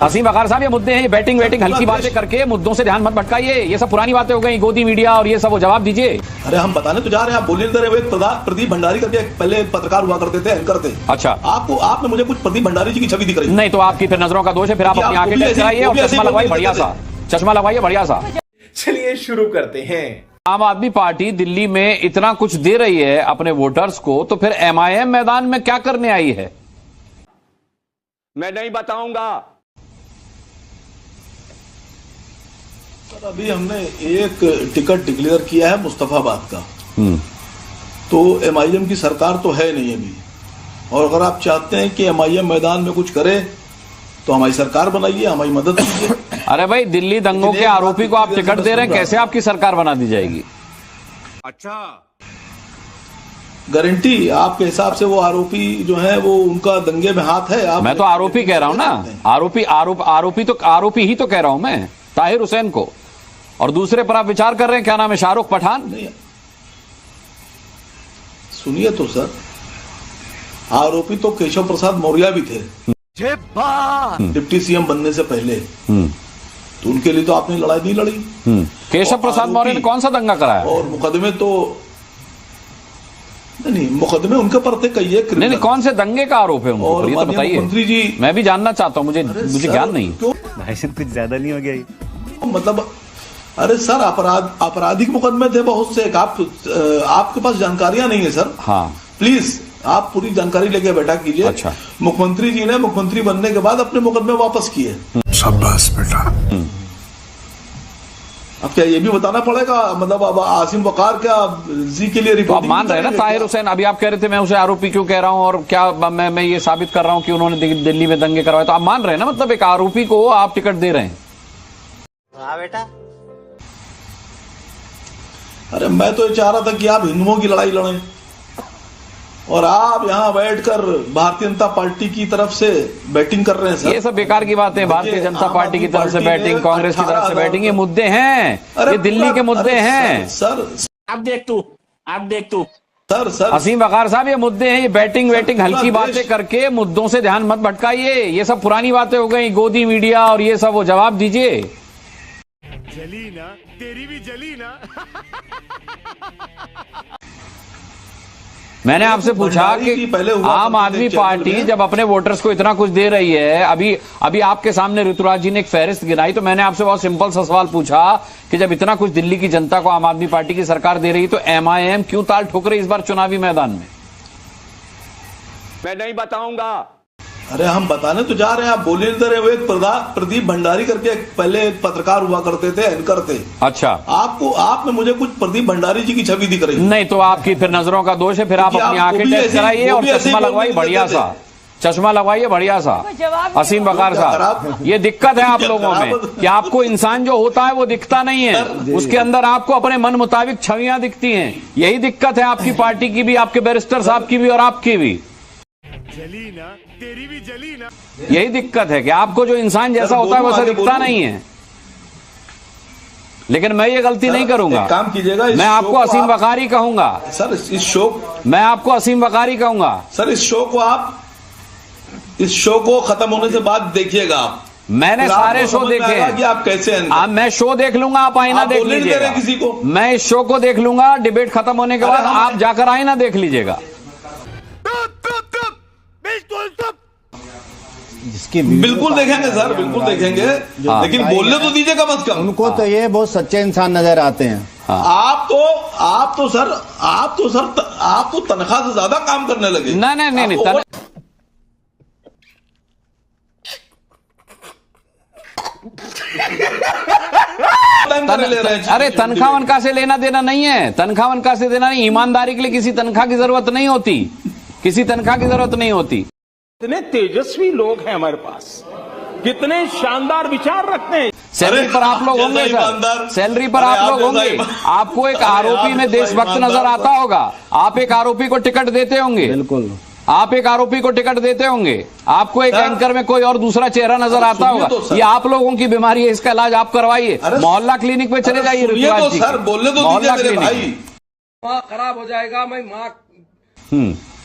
असीम वकार साहब, ये मुद्दे हैं, ये बैटिंग वेटिंग हल्की बातें करके मुद्दों से ध्यान मत भटकाइए। ये सब पुरानी बातें हो गई, गोदी मीडिया और ये सब, वो जवाब दीजिए। अरे हम बताने तो जा रहे हैं, आप बोलिए रहे। एक प्रदीप भंडारी करके पहले पत्रकार हुआ करते थे, एंकर थे। अच्छा, आपने मुझे कुछ प्रदीप भंडारी जी की छवि दिख रही नहीं तो आपकी फिर नजरों का दोष है। फिर आप अपनी आंखें टेस्ट कराइए और चश्मा लगवाइए बढ़िया सा, चश्मा लगवाइए बढ़िया सा। चलिए शुरू करते हैं। आम आदमी पार्टी दिल्ली में इतना कुछ दे रही है अपने वोटर्स को, तो फिर MIM मैदान में क्या करने आई है? मैं नहीं बताऊंगा। अभी हमने एक टिकट डिक्लेयर किया है मुस्तफाबाद का, तो MIM की सरकार तो है नहीं अभी। और अगर आप चाहते हैं कि MIM मैदान में कुछ करे तो हमारी सरकार बनाइए, हमारी मदद कीजिए। अरे भाई, दिल्ली दंगों के आरोपी को आप टिकट दे रहे हैं, कैसे आपकी सरकार बना दी जाएगी? अच्छा, गारंटी आपके हिसाब से वो आरोपी जो है वो उनका दंगे में हाथ है? आप मैं तो आरोपी कह रहा हूं ना, आरोपी ही तो कह रहा हूं मैं, ताहिर हुसैन को। और दूसरे पर आप विचार कर रहे हैं, क्या नाम है, शाहरुख पठान। नहीं, सुनिए तो सर, आरोपी तो केशव प्रसाद मौर्य भी थे डिप्टी CM बनने से पहले। तो उनके लिए तो आपने लड़ाई नहीं लड़ी। केशव प्रसाद मौर्य ने कौन सा दंगा कराया? और मुकदमे तो नहीं, मुकदमे उनके पर थे कई। नहीं, कौन से दंगे का आरोप है उनके ऊपर, ये तो बताइए। मंत्री जी, मैं भी जानना चाहता हूं, मुझे ज्ञान नहीं। भाई साहब कुछ ज्यादा नहीं हो गया ये? मतलब अरे सर, आपराधिक मुकदमे थे बहुत से। आपके पास जानकारियां नहीं है सर। हाँ, प्लीज आप पूरी जानकारी लेके बैठा कीजिए। अच्छा। मुख्यमंत्री जी ने मुख्यमंत्री बनने के बाद अपने मुकदमे वापस किए। शाबाश बेटा। अब क्या ये भी बताना पड़ेगा? मतलब अब आसिम वकार क्या जी के लिए तो आप रिपोर्टिंग मान रहे हैं ना ताहिर हुसैन? अभी आप कह रहे थे मैं उसे आरोपी क्यों कह रहा हूं, और क्या मैं ये साबित कर रहा हूं कि उन्होंने दिल्ली में दंगे करवाए। तो आप मान रहे हैं ना, मतलब एक आरोपी को आप टिकट दे रहे हैं। हाँ बेटा। अरे मैं तो ये चाह रहा था कि आप हिंदुओं की लड़ाई लड़ें, और आप यहाँ बैठकर भारतीय जनता पार्टी की तरफ से बैटिंग कर रहे हैं सर। ये सब बेकार की बातें। भारतीय जनता पार्टी की तरफ से बैटिंग, कांग्रेस की तरफ से बैटिंग, ये मुद्दे हैं, ये दिल्ली के मुद्दे हैं सर। आप देख तू सर असीम वकार साहब, ये मुद्दे हैं, ये बैटिंग वेटिंग हल्की बातें करके मुद्दों से ध्यान मत भटकाइए। ये सब पुरानी बातें हो गई, गोदी मीडिया और ये सब, वो जवाब दीजिए। जली ना, तेरी भी जली ना। मैंने आपसे पूछा कि आम आदमी पार्टी जब अपने वोटर्स को इतना कुछ दे रही है, अभी आपके सामने ऋतुराज जी ने एक फहरिस्त गिनाई, तो मैंने आपसे बहुत सिंपल सा सवाल पूछा कि जब इतना कुछ दिल्ली की जनता को आम आदमी पार्टी की सरकार दे रही, तो MIM क्यों ताल ठोक रही इस बार चुनावी मैदान में? मैं नहीं बताऊंगा। अरे हम बताने तो जा रहे हैं, आप बोलिए रहे। वो एक प्रदीप भंडारी करके पहले पत्रकार हुआ करते थे, एंकर थे। अच्छा, आपने मुझे कुछ प्रदीप भंडारी जी की छवि दिख रही। नहीं तो आपकी फिर नजरों का दोष है। फिर आप अपनी आंखें टेस्ट कराइए और चश्मा लगवाइए बढ़िया सा, चश्मा लगवाइए बढ़िया सा। असीम वकार साहब, ये दिक्कत है आप लोगों में कि आपको इंसान जो होता है वो दिखता नहीं है, उसके अंदर आपको अपने मन मुताबिक छवियां दिखती हैं। यही दिक्कत है आपकी पार्टी की भी, आपके बैरिस्टर साहब की भी और आपकी भी। जली ना, तेरी भी जली ना। यही दिक्कत है कि आपको जो इंसान जैसा होता है वैसा दिखता नहीं है। लेकिन मैं ये गलती नहीं करूंगा। काम कीजिएगा, मैं आपको असीम वकारी कहूंगा सर। इस शो मैं आपको असीम वकारी कहूंगा सर। इस शो को खत्म होने से बाद देखिएगा आप। मैंने सारे शो देखे हैं कि आप कैसे हैं। मैं शो देख लूंगा, आप आईना देख लीजिएगा। किसी को मैं इस शो को देख लूंगा, डिबेट खत्म होने के बाद आप जाकर आईना देख लीजिएगा। बिल्कुल देखेंगे सर, बिल्कुल देखेंगे। लेकिन बोलने तो दीजिए कम से कम। उनको तो ये बहुत सच्चे इंसान नजर आते हैं। आप तो तनख्वाह से ज्यादा काम करने लगे। नहीं, अरे तनख्वाह वनखा से लेना देना नहीं है, तनख्वाह वनखा से देना नहीं। ईमानदारी के लिए किसी तनख्वाह की जरूरत नहीं होती, किसी तनख्वाह की जरूरत नहीं होती। कितने तेजस्वी लोग हैं हमारे पास, कितने शानदार विचार रखते हैं। सैलरी पर आप लोग होंगे सर, सैलरी पर आप लोग होंगे। आपको एक आरोपी में देशभक्त नजर आता होगा, आप एक आरोपी को टिकट देते होंगे। बिल्कुल, आप एक आरोपी को टिकट देते होंगे। आपको एक एंकर में कोई और दूसरा चेहरा नजर आता होगा। ये आप लोगों की बीमारी है, इसका इलाज आप करवाइए। मोहल्ला क्लिनिक पे चले जाइए ऋतुराज जी, बोलने तो मोहल्ला दीजिए मेरे क्लिनिक। भाई। खराब हो जाएगा, मैं माँ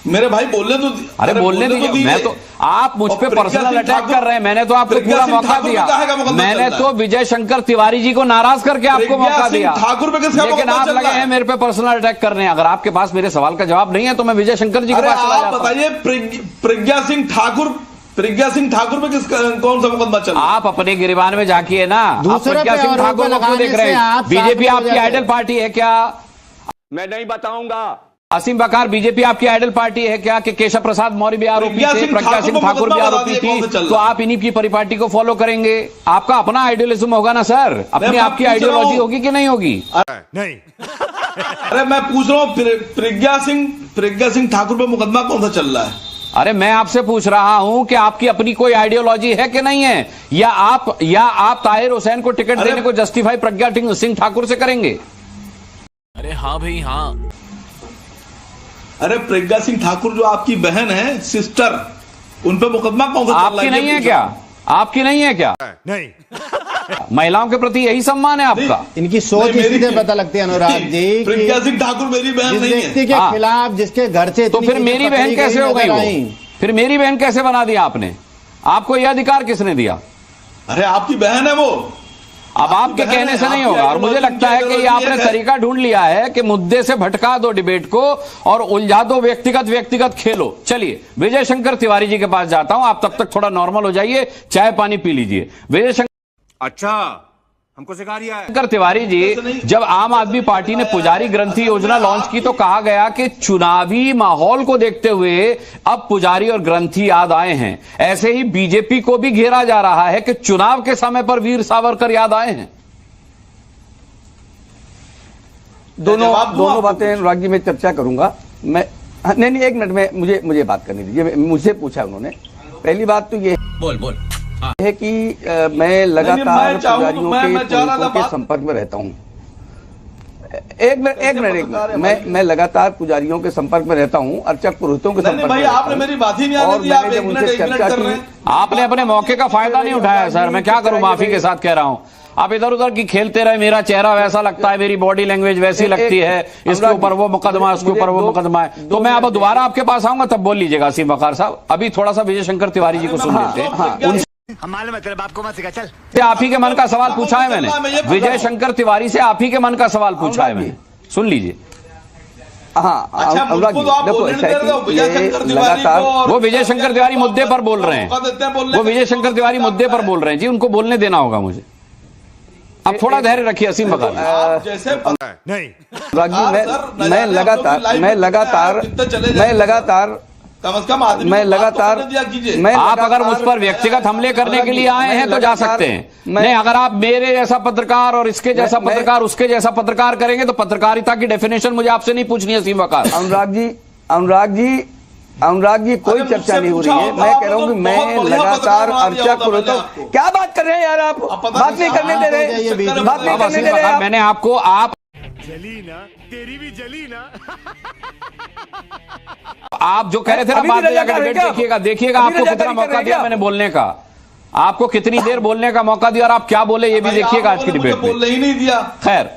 मेरे भाई बोलने तो अरे बोलने दीजिए। मैं तो आप मुझ पे पर्सनल अटैक कर रहे हैं। मैंने तो आपको पूरा मौका दिया। मैंने तो विजय शंकर तिवारी जी को नाराज करके आपको मौका दिया, ठाकुर पे किसका लेकिन आप लगे हैं मेरे पे पर्सनल अटैक करने। अगर आपके पास मेरे सवाल का जवाब नहीं है तो मैं विजय शंकर जी के पास चला जाता हूं। बताइए, प्रज्ञा सिंह ठाकुर पे कौन सा मुकदमा चल रहा है? आप अपने गिरबान में झांकिए ना। आप प्रज्ञा सिंह ठाकुर को क्यों देख रहे हैं? बीजेपी आपकी आइडल पार्टी है क्या? मैं नहीं बताऊंगा। असीम बकार बीजेपी आपकी आइडल पार्टी है क्या? कि केशव प्रसाद मौर्य भी आरोपी थे, प्रज्ञा सिंह ठाकुर भी आरोपी थी, तो आप इन्हीं की परिपाटी को फॉलो करेंगे? आपका अपना आइडियलिज्म होगा ना सर, अपनी आपकी आइडियोलॉजी होगी कि नहीं होगी? नहीं। अरे मैं पूछ रहा हूँ, प्रज्ञा सिंह ठाकुर पे मुकदमा कौन सा चल रहा है? अरे मैं आपसे पूछ रहा हूं कि आपकी अपनी कोई आइडियोलॉजी है कि नहीं है, या आप ताहिर हुसैन को टिकट देने को जस्टिफाई प्रज्ञा सिंह ठाकुर से करेंगे? अरे हाँ भाई हाँ। अरे प्रज्ञा सिंह ठाकुर जो आपकी बहन है, सिस्टर, उन पे मुकदमा कौन सा चल रहा है? आपकी नहीं है क्या? आपकी नहीं है क्या? नहीं। महिलाओं के प्रति यही सम्मान है आपका? इनकी सोच इसी से पता लगती है अनुराग जी। प्रज्ञा सिंह ठाकुर मेरी बहन जिस नहीं व्यक्ति है। के खिलाफ जिसके घर से तो फिर मेरी बहन कैसे हो गई वो? फिर मेरी बहन कैसे बना दिया आपने? आपको यह अधिकार किसने दिया? अरे आपकी बहन है वो। अब आपके कहने से नहीं होगा। और मुझे लगता है कि ये आपने तरीका ढूंढ लिया है कि मुद्दे से भटका दो डिबेट को और उलझा दो, व्यक्तिगत खेलो। चलिए विजय शंकर तिवारी जी के पास जाता हूं। आप तब तक थोड़ा नॉर्मल हो जाइए, चाय पानी पी लीजिए। विजय शंकर अच्छा, हमको सिखा रिया है। शंकर तिवारी जी, जब आम आदमी पार्टी ने पुजारी ग्रंथि योजना लॉन्च की तो कहा गया कि चुनावी माहौल को देखते हुए अब पुजारी और ग्रंथि याद आए हैं। ऐसे ही बीजेपी को भी घेरा जा रहा है कि चुनाव के समय पर वीर सावरकर याद आए हैं। दोनों बातें अनुराग जी में चर्चा करूंगा। मैं नहीं एक मिनट में मुझे बात करनी दीजिए। मुझसे पूछा उन्होंने। पहली बात तो ये बोल है कि मैं लगातार पुजारियों के संपर्क में रहता हूं। एक मिनट मैं लगातार पुजारियों के संपर्क में रहता हूं, अर्चक पुरोहितों के संपर्क में। आपने मेरी बात ही नहीं आने दी। आप एक मिनट चर्चा कर रहे हैं। आपने अपने मौके का फायदा नहीं उठाया सर। मैं क्या करूं, माफी के साथ कह रहा हूं। आप इधर उधर की खेलते रहे। मेरा चेहरा वैसा लगता है, मेरी बॉडी लैंग्वेज वैसी लगती है, इसके ऊपर वो मुकदमा, उसके ऊपर वो मुकदमा है। तो मैं अब दोबारा आपके पास आऊंगा, तब बोल लीजिएगा असीम बकार साहब। अभी थोड़ा सा विजय शंकर तिवारी जी को सुन लेते हैं। हम मालूम है तेरे बाप को मत सिखा। चल, आप ही के मन का सवाल पूछा है मैंने। विजय शंकर तिवारी से आप ही के मन का सवाल पूछा है मैंने, सुन लीजिए। हाँ, अनुराग जी देखो, ऐसा है कि लगातार वो विजय शंकर तिवारी मुद्दे पर बोल रहे हैं। वो विजय शंकर तिवारी मुद्दे पर बोल रहे हैं जी, उनको बोलने देना होगा मुझे। आप थोड़ा धैर्य रखिए असीम बकार। नहीं। अनुराग जी मैं लगातार आप अगर मुझ पर व्यक्तिगत हमले करने के लिए आए हैं तो जा सकते हैं। नहीं, अगर आप मेरे जैसा पत्रकार और इसके जैसा पत्रकार उसके जैसा पत्रकार करेंगे तो पत्रकारिता की डेफिनेशन मुझे आपसे नहीं पूछनी है असीम बकार। अनुराग जी कोई चर्चा नहीं हो रही है। मैं कह रहा हूं कि मैं लगातार अर्चक पुरोहितों। क्या बात कर रहे हैं यार? आप बात नहीं करने दे रहे, बात नहीं करने दे रहे। मैंने आपको जली ना, तेरी भी जली ना। आप जो कह रहे थे ना, बाद में जाकर डिबेट देखिएगा आपको कितना मौका दिया मैंने बोलने का। आपको कितनी देर बोलने का मौका दिया और आप क्या बोले ये भी देखिएगा आज की डिबेट में। बोलने ही नहीं दिया। खैर,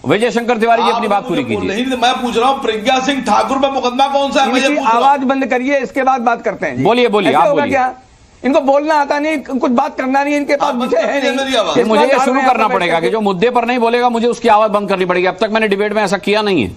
विजय शंकर तिवारी जी अपनी बात पूरी कीजिए। मैं पूछ रहा हूँ प्रज्ञा सिंह ठाकुर पे मुकदमा कौन सा है? आवाज बंद करिए, इसके बाद बात करते हैं। बोलिए आप बोलिए। क्या इनको बोलना आता नहीं, कुछ बात करना नहीं, इनके पास विषय है नहीं। फिर मुझे ये शुरू करना पड़ेगा कि जो मुद्दे पर नहीं बोलेगा मुझे उसकी आवाज बंद करनी पड़ेगी। अब तक मैंने डिबेट में ऐसा किया नहीं है।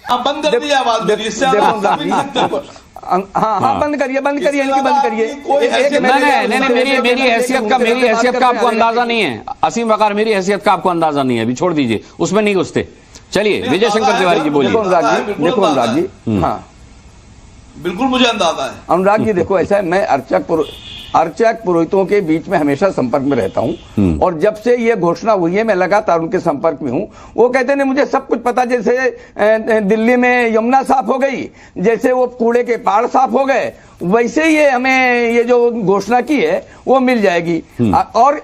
बंद कर दिया आवाज। बंद करिए, इनकी बंद करिए। नहीं, मेरी हैसियत का आपको अंदाजा नहीं है असीम बकार। मेरी हैसियत का आपको अंदाजा नहीं है, अभी छोड़ दीजिए, उसमें नहीं घुसते। चलिए विजय शंकर तिवारी जी बोलिए। देखो अनुराग जी, हाँ बिल्कुल मुझे अंदाजा है। अनुराग जी देखो, ऐसा है, मैं अर्चक पुरोहितों के बीच में हमेशा संपर्क में रहता हूं और जब से ये घोषणा हुई है मैं लगातार उनके संपर्क में हूं। वो कहते हैं मुझे सब कुछ पता, जैसे दिल्ली में यमुना साफ हो गई, जैसे वो कूड़े के पहाड़ साफ हो गए, वैसे ही हमें ये जो घोषणा की है वो मिल जाएगी। और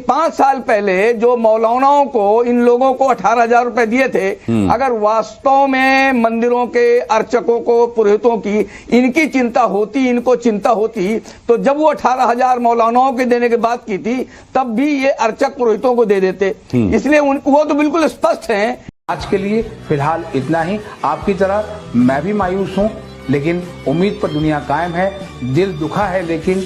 5 साल पहले जो मौलानाओं को इन लोगों को 18,000 रुपए दिए थे, अगर वास्तव में मंदिरों के अर्चकों को, पुरोहितों की इनकी चिंता होती, इनको चिंता होती, तो जब वो 18,000 मौलानाओं के देने की बात की थी तब भी ये अर्चक पुरोहितों को दे देते। इसलिए वो तो बिल्कुल स्पष्ट हैं। आज के लिए फिलहाल इतना ही। आपकी तरह मैं भी मायूस हूं, लेकिन उम्मीद पर दुनिया कायम है। दिल दुखा है लेकिन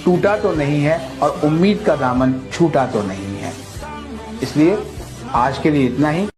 टूटा तो नहीं है, और उम्मीद का दामन छूटा तो नहीं है। इसलिए आज के लिए इतना ही।